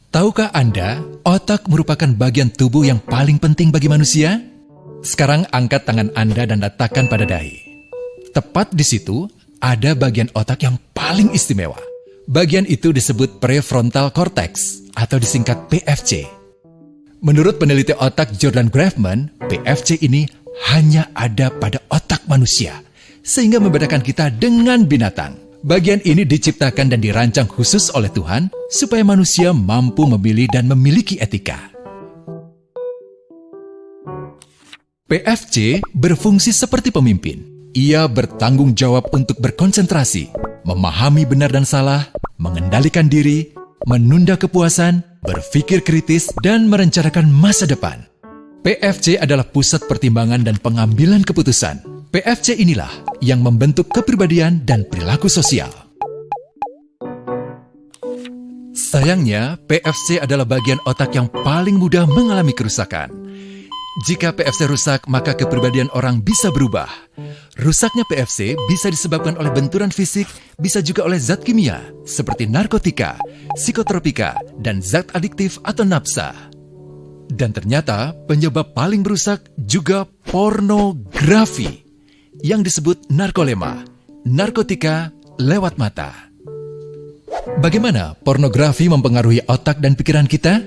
Tahukah Anda, otak merupakan bagian tubuh yang paling penting bagi manusia? Sekarang angkat tangan Anda dan letakkan pada dahi. Tepat di situ, ada bagian otak yang paling istimewa. Bagian itu disebut prefrontal cortex atau disingkat PFC. Menurut peneliti otak Jordan Grafman, PFC ini hanya ada pada otak manusia, sehingga membedakan kita dengan binatang. Bagian ini diciptakan dan dirancang khusus oleh Tuhan supaya manusia mampu memilih dan memiliki etika. PFC berfungsi seperti pemimpin. Ia bertanggung jawab untuk berkonsentrasi, memahami benar dan salah, mengendalikan diri, menunda kepuasan, berpikir kritis, dan merencanakan masa depan. PFC adalah pusat pertimbangan dan pengambilan keputusan. PFC inilah yang membentuk kepribadian dan perilaku sosial. Sayangnya, PFC adalah bagian otak yang paling mudah mengalami kerusakan. Jika PFC rusak, maka kepribadian orang bisa berubah. Rusaknya PFC bisa disebabkan oleh benturan fisik, bisa juga oleh zat kimia, seperti narkotika, psikotropika, dan zat adiktif atau nafsa. Dan ternyata penyebab paling merusak juga pornografi, yang disebut narkolema, narkotika lewat mata. Bagaimana pornografi mempengaruhi otak dan pikiran kita?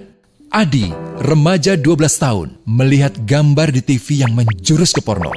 Adi, remaja 12 tahun, melihat gambar di TV yang menjurus ke porno.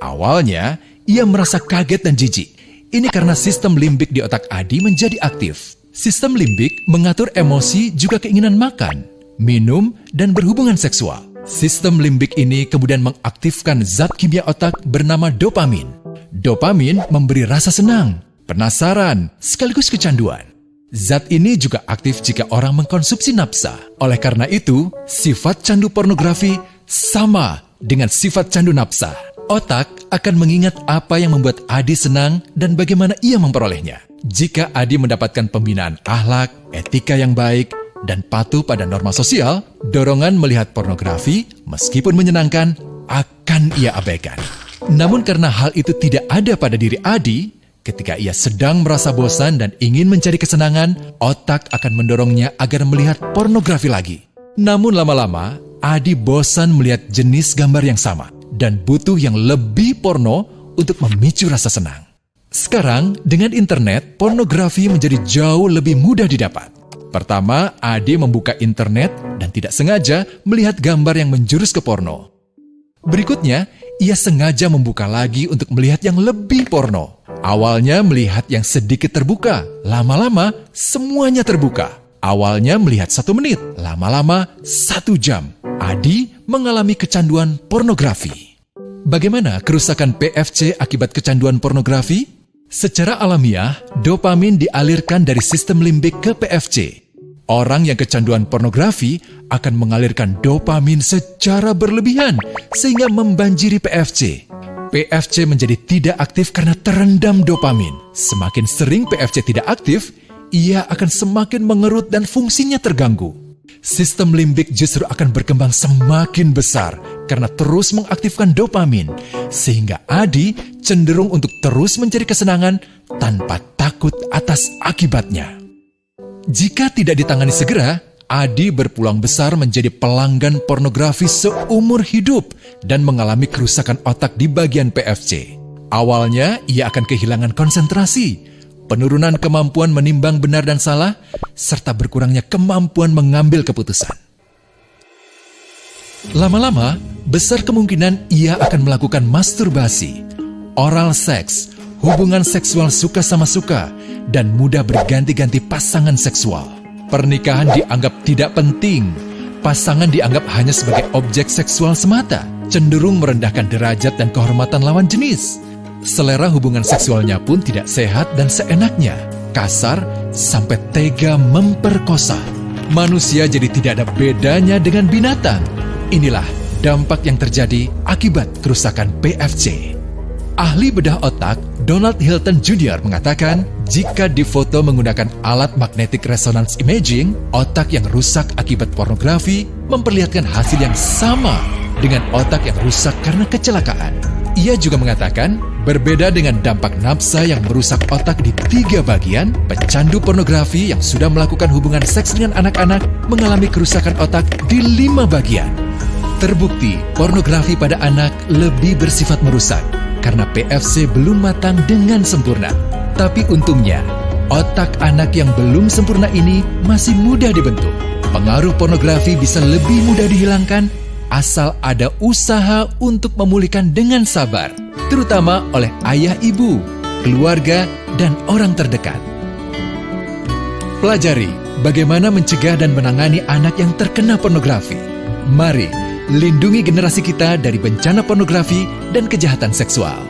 Awalnya, ia merasa kaget dan jijik. Ini karena sistem limbik di otak Adi menjadi aktif. Sistem limbik mengatur emosi juga keinginan makan, minum, dan berhubungan seksual. Sistem limbik ini kemudian mengaktifkan zat kimia otak bernama dopamin. Dopamin memberi rasa senang, penasaran, sekaligus kecanduan. Zat ini juga aktif jika orang mengkonsumsi nafsa. Oleh karena itu, sifat candu pornografi sama dengan sifat candu nafsa. Otak akan mengingat apa yang membuat Adi senang dan bagaimana ia memperolehnya. Jika Adi mendapatkan pembinaan akhlak, etika yang baik, dan patuh pada norma sosial, dorongan melihat pornografi, meskipun menyenangkan, akan ia abaikan. Namun karena hal itu tidak ada pada diri Adi, ketika ia sedang merasa bosan dan ingin mencari kesenangan, otak akan mendorongnya agar melihat pornografi lagi. Namun lama-lama, Adi bosan melihat jenis gambar yang sama dan butuh yang lebih porno untuk memicu rasa senang. Sekarang, dengan internet, pornografi menjadi jauh lebih mudah didapat. Pertama, Adi membuka internet dan tidak sengaja melihat gambar yang menjurus ke porno. Berikutnya, ia sengaja membuka lagi untuk melihat yang lebih porno. Awalnya melihat yang sedikit terbuka, lama-lama semuanya terbuka. Awalnya melihat 1 menit, lama-lama 1 jam. Adi mengalami kecanduan pornografi. Bagaimana kerusakan PFC akibat kecanduan pornografi? Secara alamiah, dopamin dialirkan dari sistem limbik ke PFC. Orang yang kecanduan pornografi akan mengalirkan dopamin secara berlebihan sehingga membanjiri PFC. PFC menjadi tidak aktif karena terendam dopamin. Semakin sering PFC tidak aktif, ia akan semakin mengerut dan fungsinya terganggu. Sistem limbik justru akan berkembang semakin besar karena terus mengaktifkan dopamin, sehingga Adi cenderung untuk terus mencari kesenangan tanpa takut atas akibatnya. Jika tidak ditangani segera, Adi berpeluang besar menjadi pelanggan pornografi seumur hidup dan mengalami kerusakan otak di bagian PFC. Awalnya, ia akan kehilangan konsentrasi, penurunan kemampuan menimbang benar dan salah, serta berkurangnya kemampuan mengambil keputusan. Lama-lama, besar kemungkinan ia akan melakukan masturbasi, oral seks, hubungan seksual suka sama suka, dan mudah berganti-ganti pasangan seksual. Pernikahan dianggap tidak penting. Pasangan dianggap hanya sebagai objek seksual semata, cenderung merendahkan derajat dan kehormatan lawan jenis. Selera hubungan seksualnya pun tidak sehat dan seenaknya, kasar sampai tega memperkosa. Manusia jadi tidak ada bedanya dengan binatang. Inilah dampak yang terjadi akibat kerusakan PFC. Ahli bedah otak Donald Hilton Jr. mengatakan, jika difoto menggunakan alat magnetic resonance imaging, otak yang rusak akibat pornografi memperlihatkan hasil yang sama dengan otak yang rusak karena kecelakaan. Ia juga mengatakan, berbeda dengan dampak nafsa yang merusak otak di 3 bagian, pecandu pornografi yang sudah melakukan hubungan seks dengan anak-anak mengalami kerusakan otak di 5 bagian. Terbukti, pornografi pada anak lebih bersifat merusak karena PFC belum matang dengan sempurna. Tapi untungnya, otak anak yang belum sempurna ini masih mudah dibentuk. Pengaruh pornografi bisa lebih mudah dihilangkan asal ada usaha untuk memulihkan dengan sabar, terutama oleh ayah ibu, keluarga, dan orang terdekat. Pelajari bagaimana mencegah dan menangani anak yang terkena pornografi. Mari, lindungi generasi kita dari bencana pornografi dan kejahatan seksual.